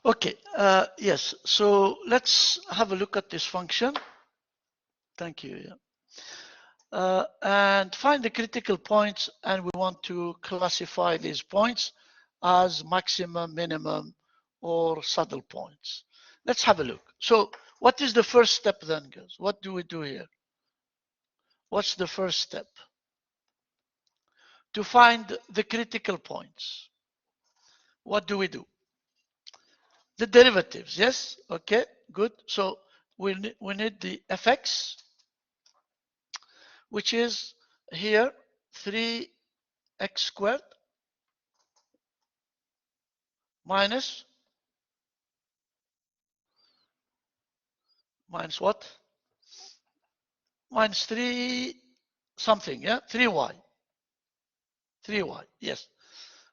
Okay, yes, so let's have a look at this function. Thank you. Yeah. And find the critical points, and we want to classify these points as maximum, minimum, or saddle points. Let's have a look. So what is the first step then, guys? What do we do here? What's the first step? To find the critical points, what do we do? The derivatives, yes? Okay, good. So we need the fx, which is here 3x squared minus what? Minus 3 something, yeah? 3y. 3y, yes.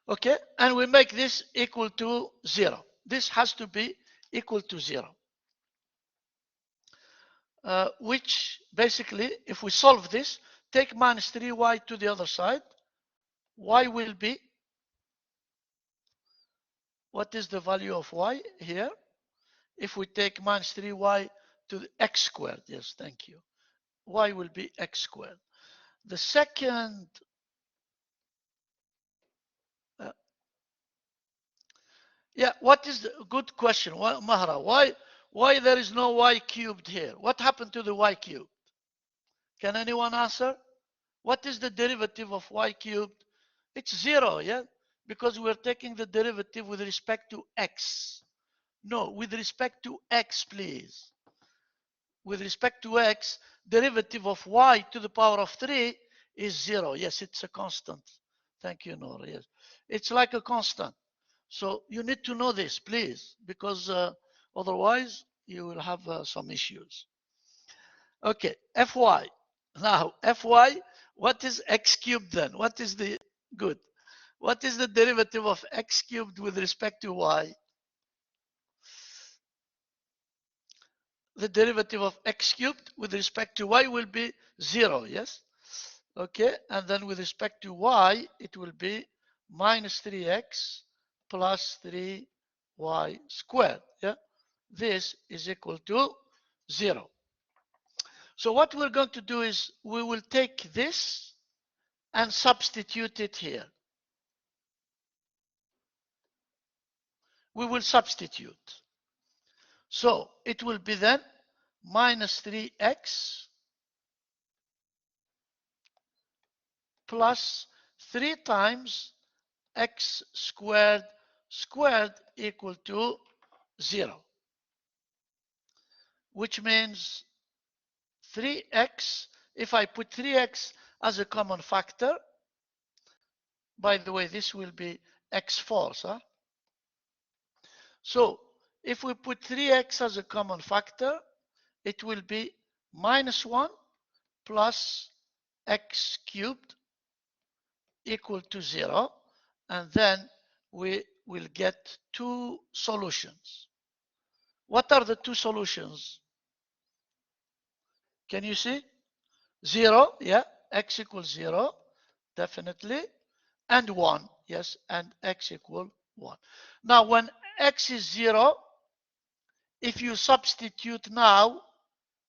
Okay, and we make this equal to 0. This has to be equal to 0. Which basically, if we solve this, take minus 3y to the other side, y will be, what is the value of y here? If we take minus 3y to the x squared, yes, thank you. Y will be x squared. The second, yeah, what is the good question, Mahra? Why there is no y cubed here? What happened to the y cubed? Can anyone answer? What is the derivative of y cubed? It's 0, yeah? Because we're taking the derivative with respect to x. No, with respect to x, please. With respect to x, derivative of y to the power of 3 is 0. Yes, it's a constant. Thank you, Nora. Yes, it's like a constant. So you need to know this, please, because otherwise you will have some issues. Okay, fy. Now, fy, what is x cubed then? What is the good? What is the derivative of x cubed with respect to y? The derivative of x cubed with respect to y will be 0, yes? Okay, and then with respect to y, it will be minus 3x plus 3y squared, yeah? This is equal to 0. So what we're going to do is we will take this and substitute it here. We will substitute. So it will be then minus 3x plus 3 times x squared equal to 0, which means 3x, if I put 3x as a common factor, by the way, this will be x4, huh? So if we put 3x as a common factor, it will be minus 1 plus x cubed equal to 0, and then we will get two solutions. What are the two solutions? Can you see? 0, yeah, x equals 0, definitely, and 1, yes, and x equal 1. Now, when x is 0, if you substitute now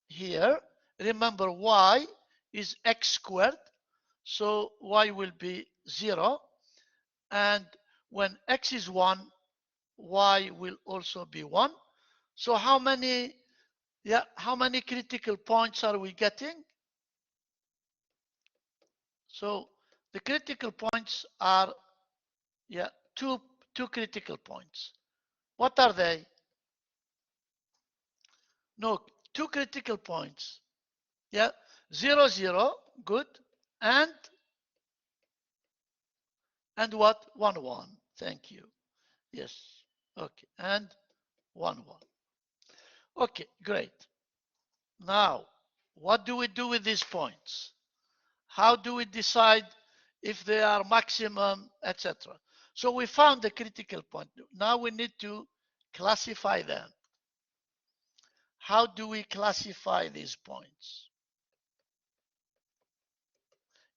here, remember y is x squared, so y will be 0, and when x is 1, y will also be 1. So how many critical points are we getting? So the critical points are two critical points. What are they? No, two critical points. Yeah, 0, 0, good, and what? 1, 1. Thank you. Yes. Okay, and 1, 1. Okay, great. Now, what do we do with these points? How do we decide if they are maximum, etc.? So we found the critical point. Now we need to classify them. How do we classify these points?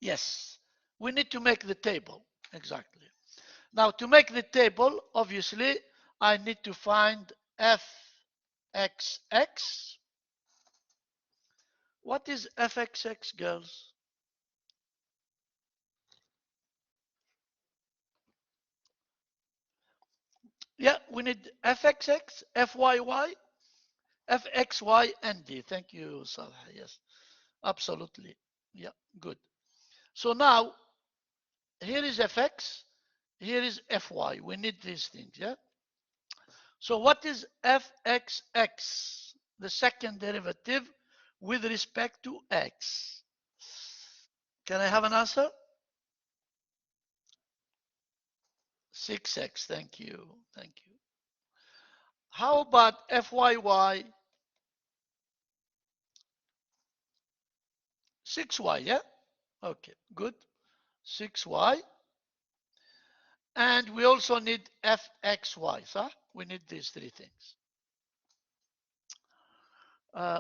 Yes, we need to make the table. Exactly. Now, to make the table, obviously, I need to find fxx. What is fxx, girls? Yeah, we need fxx, fyy, fxy, and d. Thank you, Salah. Yes, absolutely. Yeah, good. So now, here is fx, here is fy. We need these things, yeah? So what is fxx, the second derivative with respect to x? Can I have an answer? 6x, thank you, thank you. How about fyy? 6y, yeah? Okay, good. 6y. And we also need fxy, so we need these three things.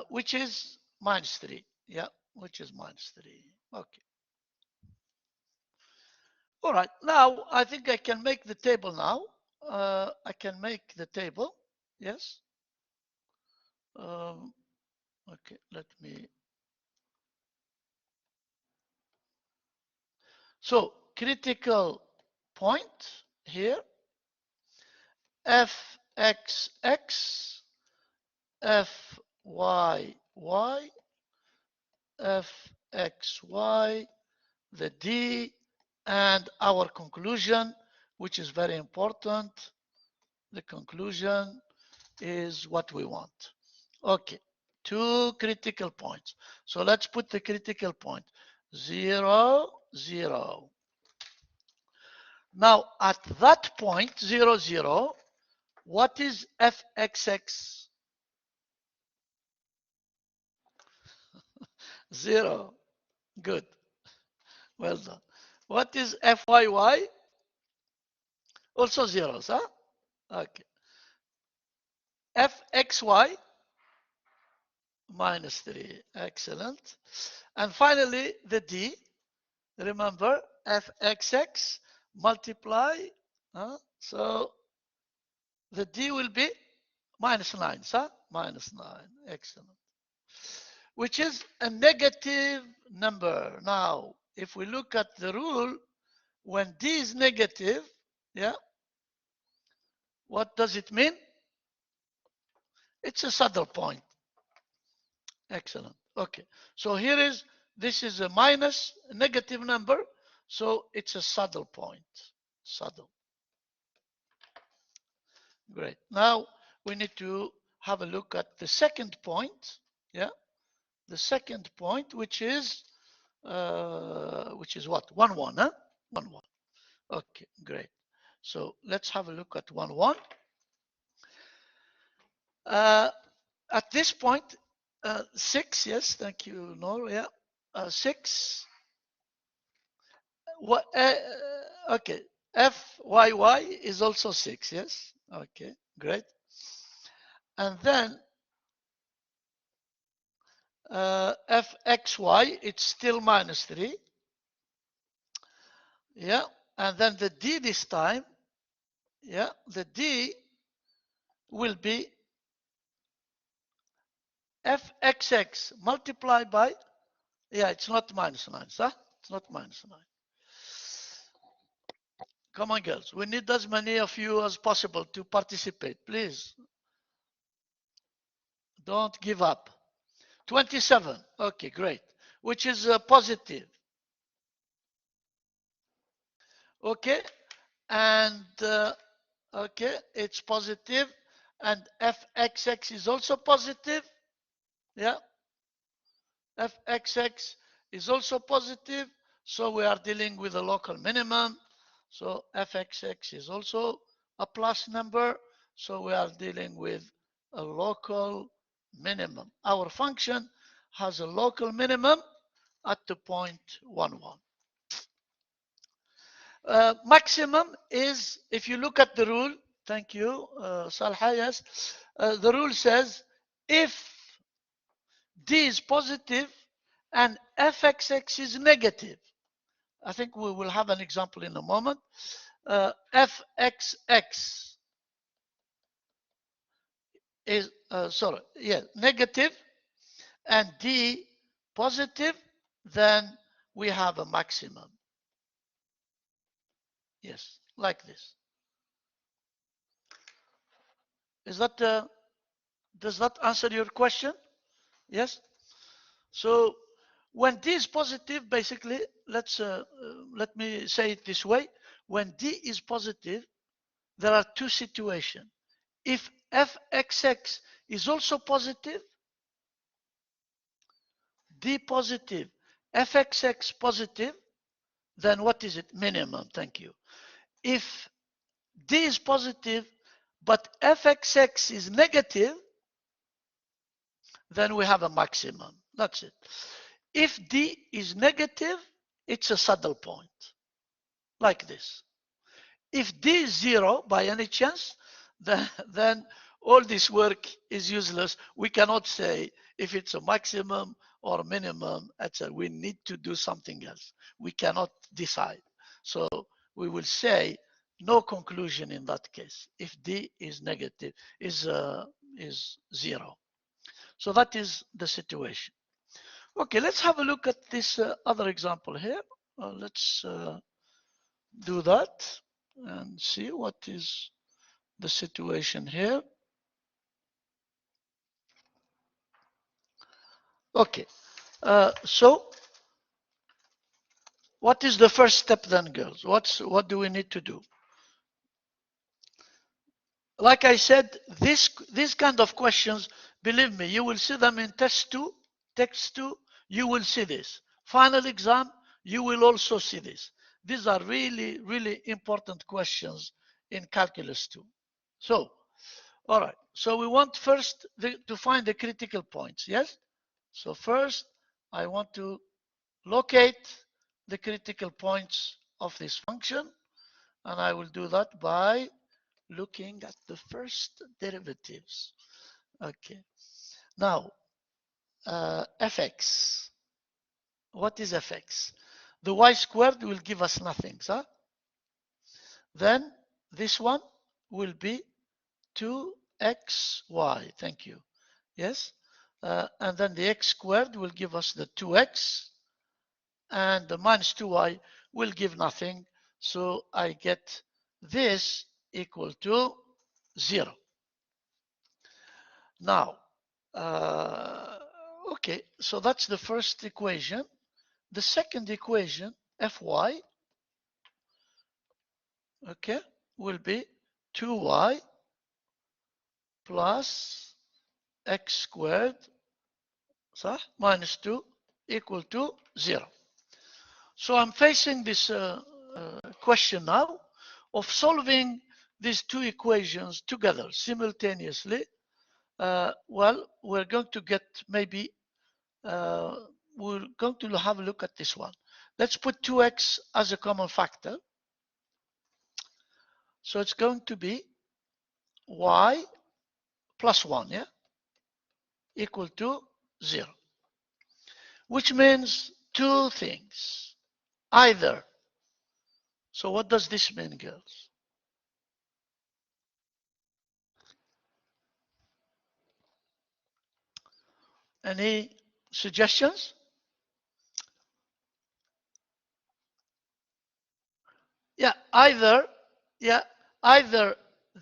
Which is minus 3, yeah, which is minus 3. Okay. All right, now I think I can make the table now. I can make the table, yes. Okay, let me. So critical point here, fxx, fyy, fxy, the d, and our conclusion, which is very important. The conclusion is what we want. Okay, 2 critical points. So let's put the critical point. 0, 0. Now at that point, 0, 0, what is fxx? 0. Good. Well done. What is fyy? Also zeros, huh? Okay. fxy? Minus 3. Excellent. And finally, the d. Remember, fxx multiply. So the d will be minus 9. So minus 9. Excellent. Which is a negative number. Now, if we look at the rule, when d is negative, yeah, what does it mean? It's a saddle point. Excellent. Okay. So here is, this is a minus, a negative number. So it's a saddle point. Saddle. Great. Now we need to have a look at the second point. Yeah. The second point, which is what? 1, 1, huh? 1, 1. Okay, great. So let's have a look at 1, 1. At this point, 6, yes, thank you, Noor. Yeah. 6. What? Okay. FYY is also 6, yes? Okay, great. And then fxy, it's still minus 3. Yeah. And then the d this time, yeah, the d will be fxx multiplied by, yeah, it's not minus 9, huh? It's not minus 9. Come on, girls. We need as many of you as possible to participate, please. Don't give up. 27. Okay, great. Which is positive. Okay. And okay, it's positive. And fxx is also positive. Yeah. fxx is also positive. So we are dealing with a local minimum. So fxx is also a plus number. So we are dealing with a local minimum. Our function has a local minimum at the point 1, 1. Maximum is, if you look at the rule, thank you, Salha, yes. The rule says if D is positive and fxx is negative. I think we will have an example in a moment. Fxx is, sorry, yeah, negative and D positive, then we have a maximum. Yes, like this. Is that, does that answer your question? Yes? So when D is positive, basically, let me say it this way. When D is positive, there are two situations. If fxx is also positive, D positive, fxx positive, then what is it? Minimum, thank you. If D is positive, but fxx is negative, then we have a maximum. That's it. If D is negative, it's a saddle point, like this. If D is zero by any chance, then all this work is useless. We cannot say if it's a maximum or minimum, etc. We need to do something else. We cannot decide. So we will say no conclusion in that case if D is negative, is zero. So that is the situation. Okay, let's have a look at this other example here. Let's do that and see what is the situation here. Okay, so what is the first step then, girls? What do we need to do? Like I said, this kind of questions, believe me, you will see them in test 2, text 2, you will see this. Final exam, you will also see this. These are really, really important questions in calculus 2. So, all right. So we want first to find the critical points, yes? So first, I want to locate the critical points of this function, and I will do that by looking at the first derivatives. Okay. Now, fx. What is fx? The y squared will give us nothing, huh? Then this one will be 2xy. Thank you. Yes. And then the x squared will give us the 2x, and the minus 2y will give nothing. So I get this equal to 0. Now, okay, so that's the first equation. The second equation, fy, okay, will be 2y plus x squared minus 2 equal to 0. So I'm facing this question now of solving these two equations together simultaneously. Well, we're going to get maybe, we're going to have a look at this one. Let's put 2x as a common factor. So it's going to be y plus 1, yeah, equal to 0, which means two things. Either, so what does this mean, girls? Any suggestions? Yeah, either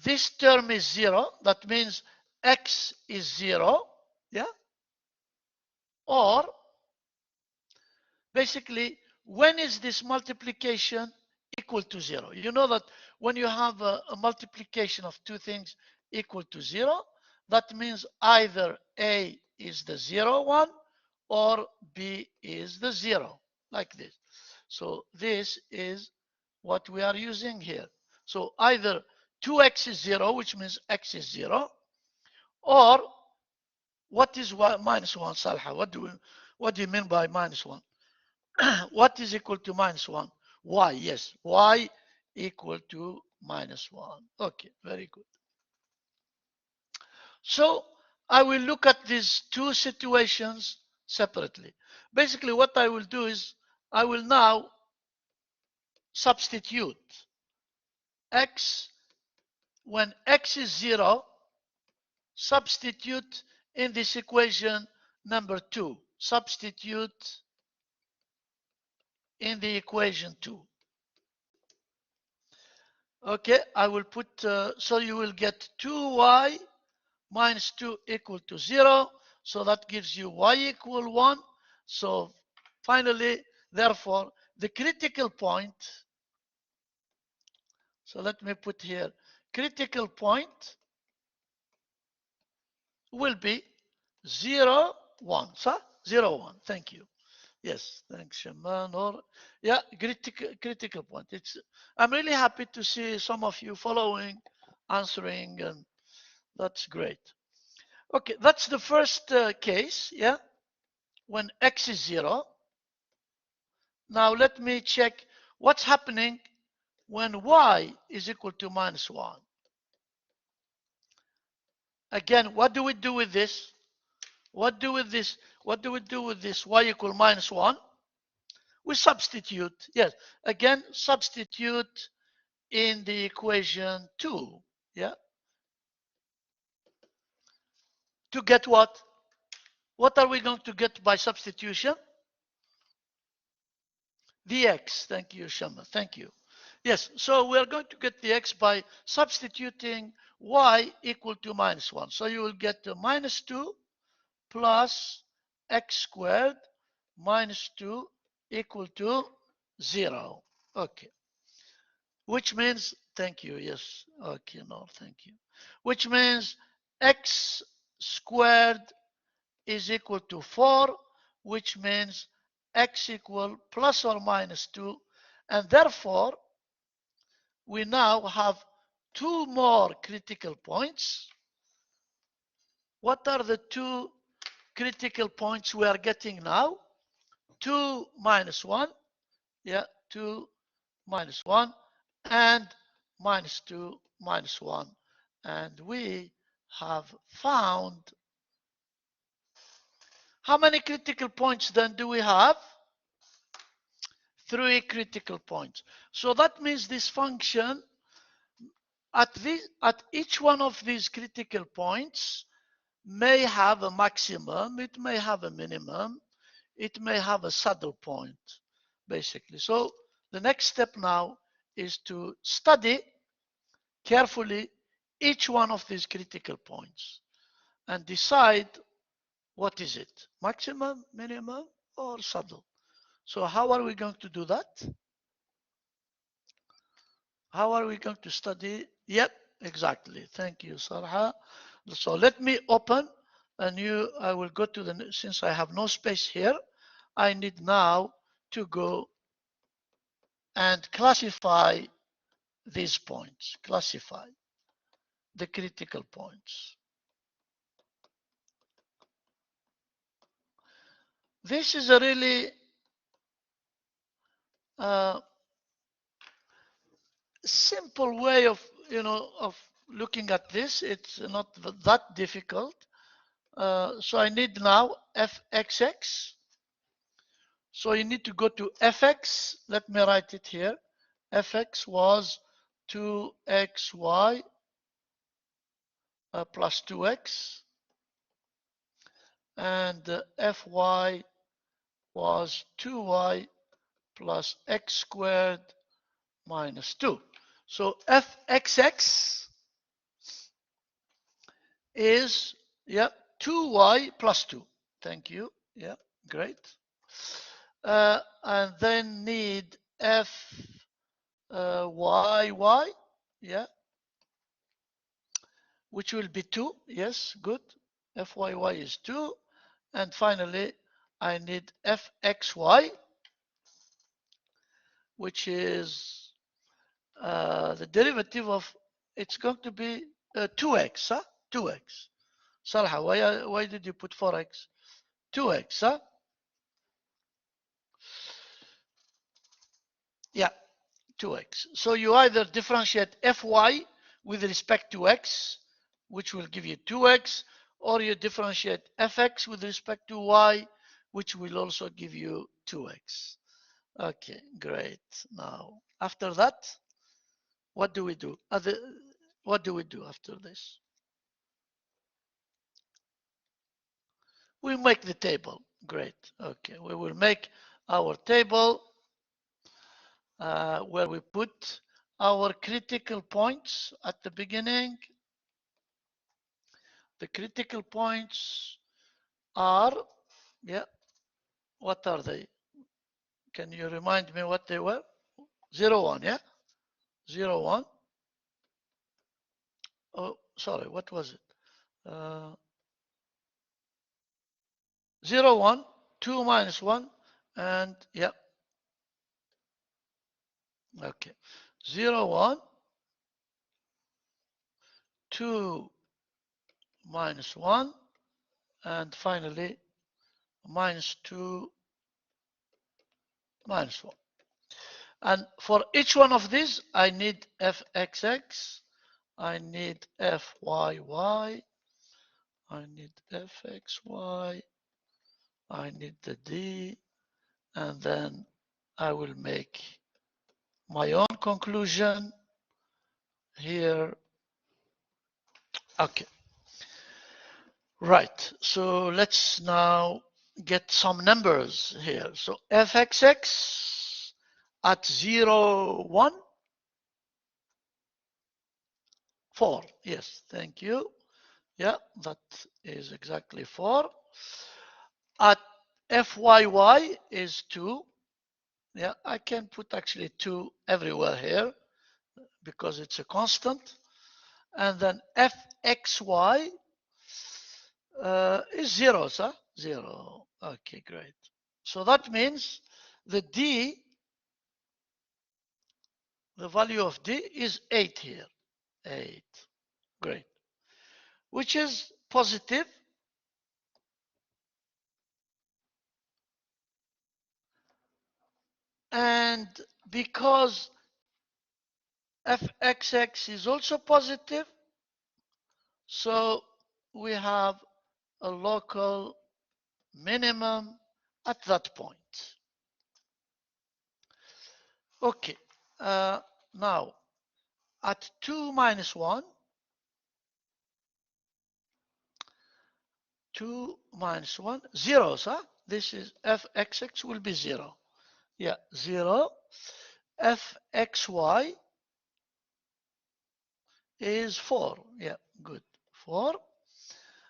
this term is 0, that means x is 0, yeah, or basically, when is this multiplication equal to 0? You know that when you have a multiplication of two things equal to 0, that means either A is the 0 one or B is the 0, like this. So this is what we are using here. So either 2x is 0, which means x is 0, or what is minus 1, Salha? What do you mean by minus 1? What is equal to minus 1? Y, yes. Y equal to minus 1. Okay, very good. So I will look at these two situations separately. Basically, what I will do is I will now substitute x when x is 0, substitute in this equation number 2. Substitute in the equation 2. Okay, I will put, so you will get 2y minus 2 equal to 0. So that gives you y equal 1. So finally, therefore, the critical point, so let me put here, critical point will be 0, 1. So 0, 1. Thank you. Yes, thanks, Shaman. Or yeah, critical point. I'm really happy to see some of you following, answering, and that's great. Okay, that's the first case. Yeah, when x is 0. Now let me check what's happening when y is equal to minus 1. Again, what do we do with this? What do we do with this y equal minus 1? We substitute. Yes, again, substitute in the equation 2. Yeah. To get what? What are we going to get by substitution? The x. Thank you, Shama. Thank you. Yes, so we're going to get the x by substituting y equal to minus 1. So you will get minus 2 plus x squared minus 2 equal to 0. Okay. Which means, thank you, yes. Okay, no, thank you. Which means x squared is equal to 4, which means x equal plus or minus 2. And therefore, we now have 2 more critical points. What are the 2 critical points we are getting now? 2 minus 1. Yeah, 2 minus 1 and minus 2 minus 1. And we have found, how many critical points then do we have? 3 critical points. So that means this function, at each one of these critical points, may have a maximum, it may have a minimum, it may have a saddle point, basically. So the next step now is to study carefully each one of these critical points and decide what is it, maximum, minimum, or saddle. So how are we going to do that? How are we going to study? Yep, exactly. Thank you, Sarha. So let me open a new, I will go to the, since I have no space here, I need now to go and classify these points, classify the critical points. This is a really simple way of, of looking at this. It's not that difficult. So I need now fxx. So you need to go to fx. Let me write it here. Fx was 2xy plus 2x. And fy was 2y plus x squared minus 2. So fxx is, 2y plus 2. Thank you. Yeah, great. And then need fyy, yeah, which will be 2. Yes, good. Fyy is 2. And finally, I need fxy, which is the derivative of, it's going to be 2x, huh? 2x. Salha, why did you put 4x? 2x, huh? Yeah, 2x. So you either differentiate fy with respect to x, which will give you 2x, or you differentiate fx with respect to y, which will also give you 2x. Okay, great. Now, after that, what do we do? What do we do after this? We make the table. Great. Okay, we will make our table where we put our critical points at the beginning. The critical points are, yeah, what are they? Can you remind me what they were? 0, 1, yeah? 0, 1. Oh, sorry, what was it? 0, 1, 2 minus 1, and yeah. Okay. 0, 1, 2 minus 1, and finally minus 2 minus 1. And for each one of these, I need fxx, I need fyy, I need fxy, I need the d, and then I will make my own conclusion here. Okay. Right. So let's now get some numbers here. So fxx at 0, 1, 4. Yes, thank you. Yeah, that is exactly 4. At fyy is 2. Yeah, I can put actually 2 everywhere here because it's a constant. And then fxy is 0, sir? 0. Okay, great. So that means the d, the value of d is 8 here. 8. Great. Which is positive. And because fxx is also positive, so we have a local minimum at that point. Okay, now at 2 minus 1, 2 minus 1, 0, huh? This is fxx will be 0. Yeah, 0. fxy is 4. Yeah, good. 4.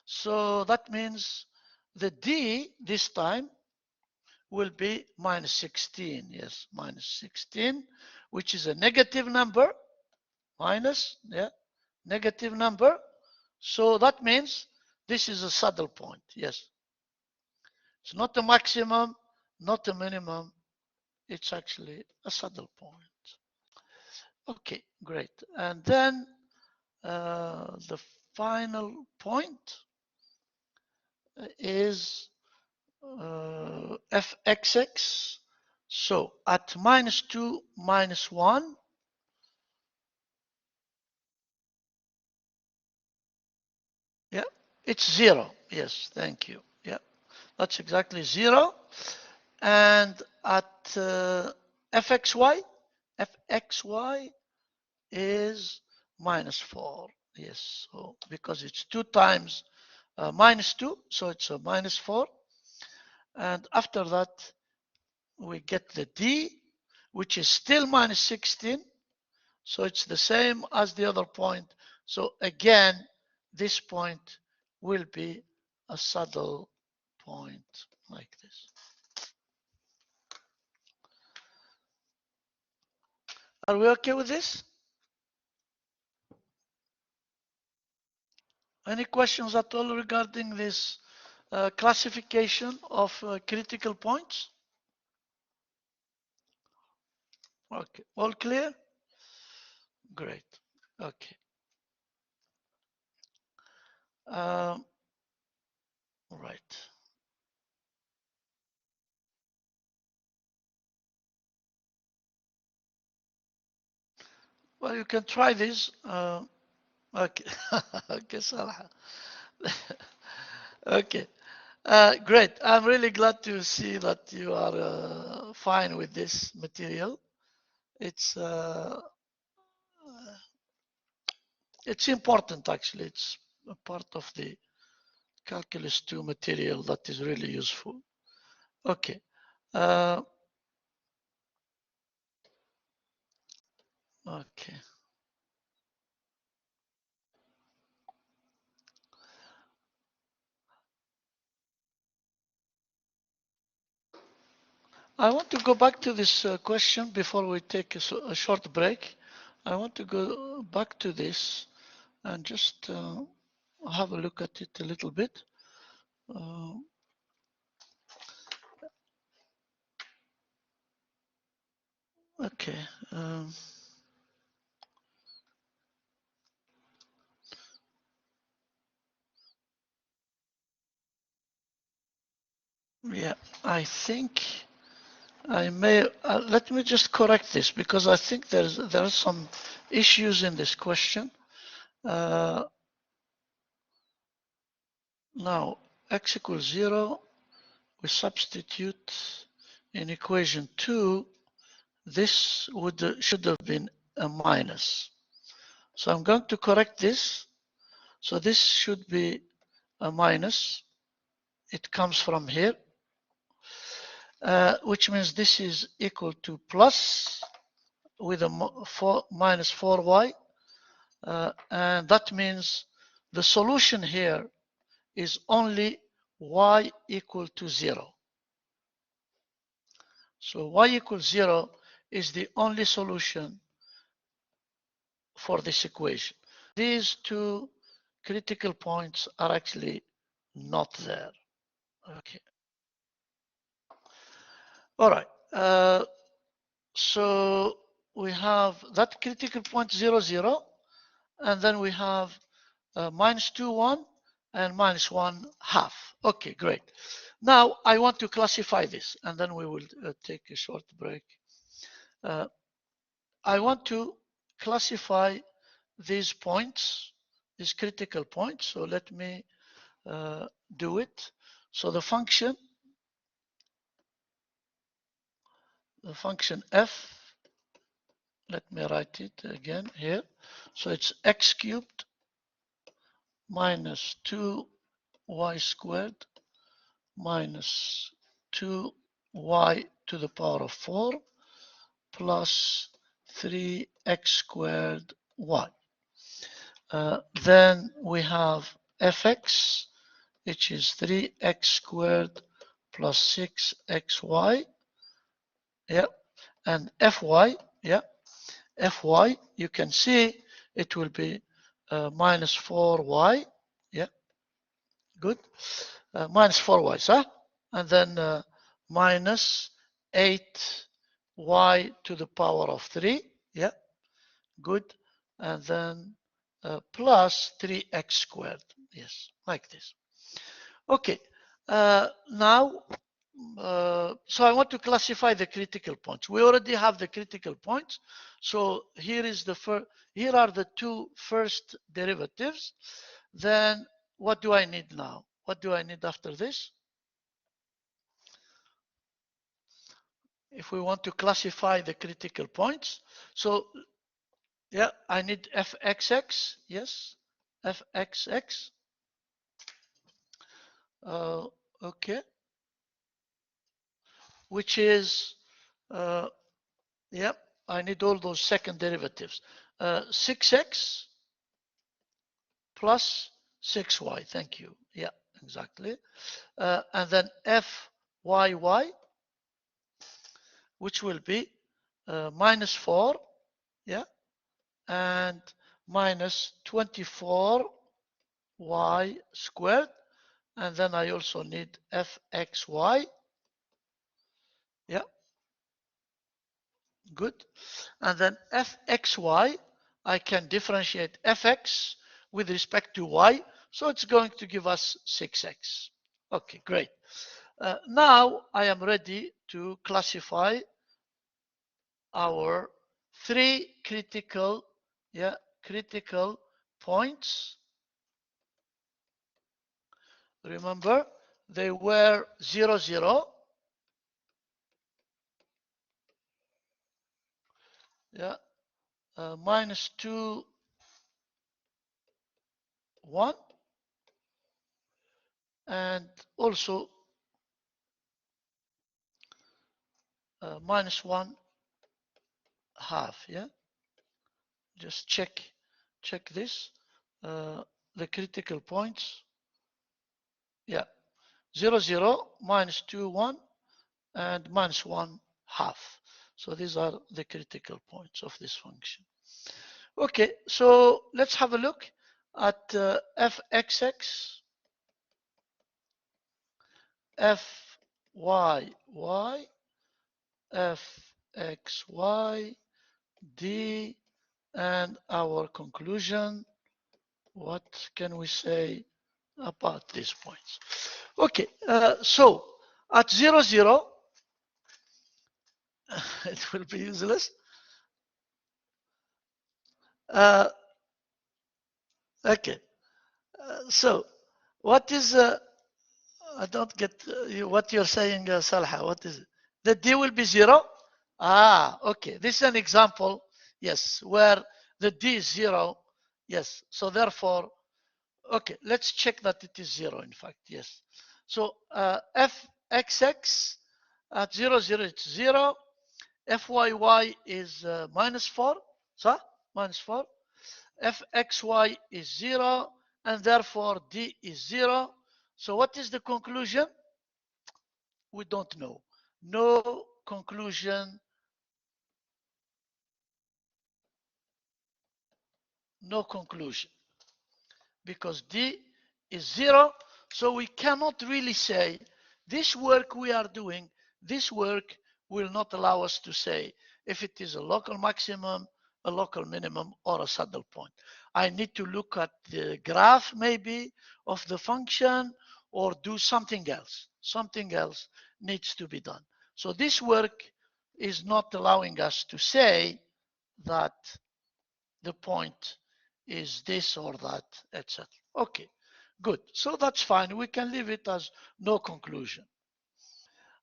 So that means the d this time will be minus 16. Yes, minus 16, which is a negative number. Minus, yeah, negative number. So that means this is a saddle point. Yes. It's not a maximum, not a minimum. It's actually a saddle point. Okay, great. And then the final point is fxx. So at minus 2 minus 1, yeah, it's 0. Yes, thank you. Yeah, that's exactly 0. And at fxy, fxy is minus 4. Yes, so because it's 2 times minus 2, so it's a minus 4. And after that, we get the d, which is still minus 16. So it's the same as the other point. So again, this point will be a saddle point like this. Are we okay with this? Any questions at all regarding this classification of critical points? Okay, all clear? Great. Okay. Right. Well, you can try this. Okay. Okay, Salah. Okay. Great. I'm really glad to see that you are fine with this material. It's important actually. It's a part of the calculus 2 material that is really useful. Okay. Okay. I want to go back to this question before we take a short break. I want to go back to this and just have a look at it a little bit. Okay. Yeah, I think I may, let me just correct this because I think there are some issues in this question. Now, x equals 0, we substitute in equation 2, this should have been a minus. So I'm going to correct this. So this should be a minus. It comes from here, which means this is equal to plus with a minus 4y. And that means the solution here is only y equal to 0. So y equals 0 is the only solution for this equation. These two critical points are actually not there. Okay. All right. So we have that critical point 0, 0, and then we have minus 2, 1, and minus 1 half. Okay, great. Now I want to classify this, and then we will take a short break. I want to classify these points, these critical points. So let me do it. So the function f, let me write it again here. So it's x cubed minus 2y squared minus 2y to the power of 4 plus 3x squared y. Then we have fx, which is 3x squared plus 6xy. Yeah. And fy, yeah. Fy, you can see it will be minus 4y. Yeah. Good. Minus 4y, huh? And then minus 8y to the power of 3. Yeah. Good. And then plus 3x squared. Yes, like this. Okay. Now, so I want to classify the critical points. We already have the critical points. So here are the two first derivatives. Then what do I need now? What do I need after this? If we want to classify the critical points. So yeah, I need fxx, yes, fxx. Okay, which is, yeah, I need all those second derivatives. 6x plus 6y, thank you. Yeah, exactly. And then fyy, which will be minus 4, yeah, and minus 24y squared. And then I also need fxy. Yeah, good. And then fxy, I can differentiate fx with respect to y. So it's going to give us 6x. Okay, great. Now I am ready to classify our three critical points. Remember, they were 0, 0. Yeah, minus 2, 1, and also minus 1 half. Yeah, just check this, the critical points. Yeah, 0 0 minus 2 1 and minus 1 half. So these are the critical points of this function. Okay, so let's have a look at fxx, fyy, fxy, d, and our conclusion. What can we say about these points? Okay, so at 0 0, it will be useless. Okay, so what is I don't get what you're saying, Salha. What is it? The D will be 0? Ah, okay. This is an example, yes, where the D is 0. Yes, so therefore, okay, let's check that it is 0, in fact, yes. So fxx at 0 0, it's 0. fyy is minus 4, so minus 4. fxy is 0, and therefore D is 0. So what is the conclusion? We don't know. No conclusion. No conclusion. Because D is 0, so we cannot really say this work we are doing, this work will not allow us to say if it is a local maximum, a local minimum, or a saddle point. I need to look at the graph maybe of the function or do something else. Something else needs to be done. So this work is not allowing us to say that the point is this or that, etc. Okay, good. So that's fine. We can leave it as no conclusion.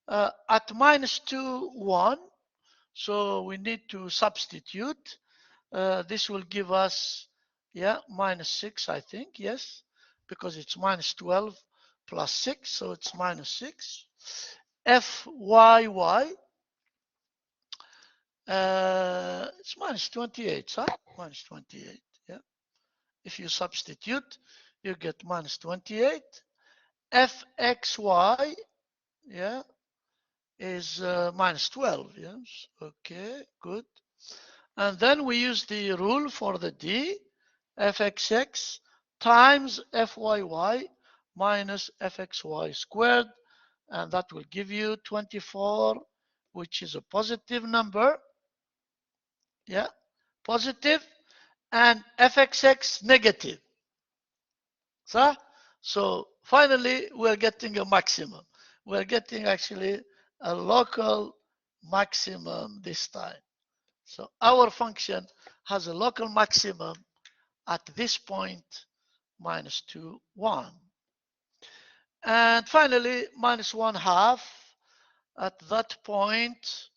At minus 2, 1, so we need to substitute. This will give us, yeah, minus 6, I think, yes, because it's minus 12 plus 6, so it's minus 6. Fyy, it's minus 28, huh? Minus 28, yeah. If you substitute, you get minus 28. fxy, yeah, is minus 12, yes. Okay, good. And then we use the rule for the D, fxx times fyy minus fxy squared, and that will give you 24, which is a positive number. Yeah, positive, and fxx negative. So finally, we're getting a maximum. We're getting actually a local maximum this time. So our function has a local maximum at this point, minus 2, 1. And finally, minus 1 half. At that point,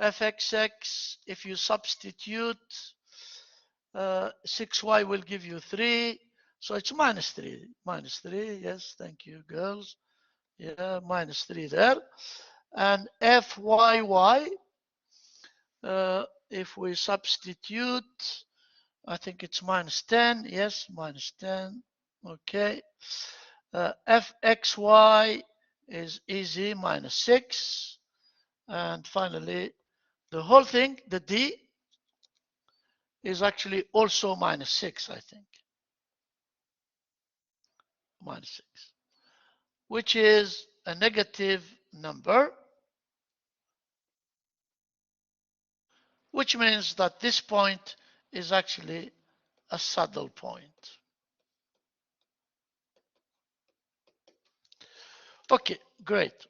fxx, if you substitute, 6y will give you 3. So it's minus 3. Minus 3, yes, thank you, girls. Yeah, minus 3 there. And fyy, if we substitute, I think it's minus 10. Yes, minus 10. Okay. fxy is easy, minus 6. And finally, the whole thing, the D, is actually also minus 6, I think. Minus 6, which is a negative number, which means that this point is actually a saddle point. Okay, great.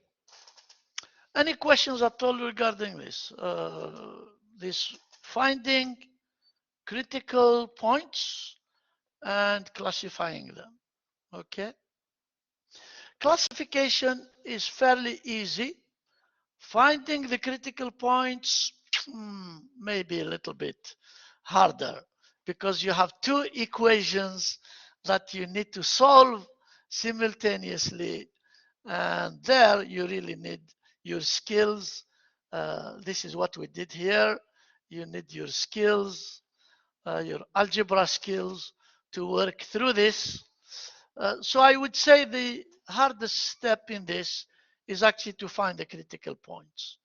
Any questions at all regarding this? This finding critical points and classifying them. Okay. Classification is fairly easy. Finding the critical points maybe a little bit harder because you have two equations that you need to solve simultaneously. And there you really need your skills. This is what we did here. You need your skills, your algebra skills to work through this. So I would say the hardest step in this is actually to find the critical points,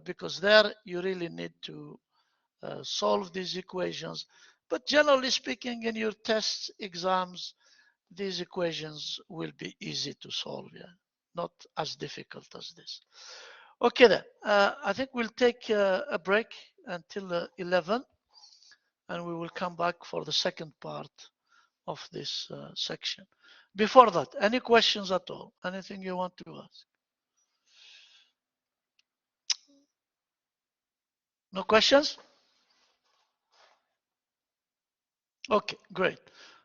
because there you really need to solve these equations. But generally speaking, in your tests, exams, these equations will be easy to solve, yeah, not as difficult as this. Okay then, I think we'll take a break until 11, and we will come back for the second part of this section. Before that, any questions at all? Anything you want to ask? No questions? Okay, great.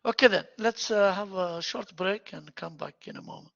Okay then, let's have a short break and come back in a moment.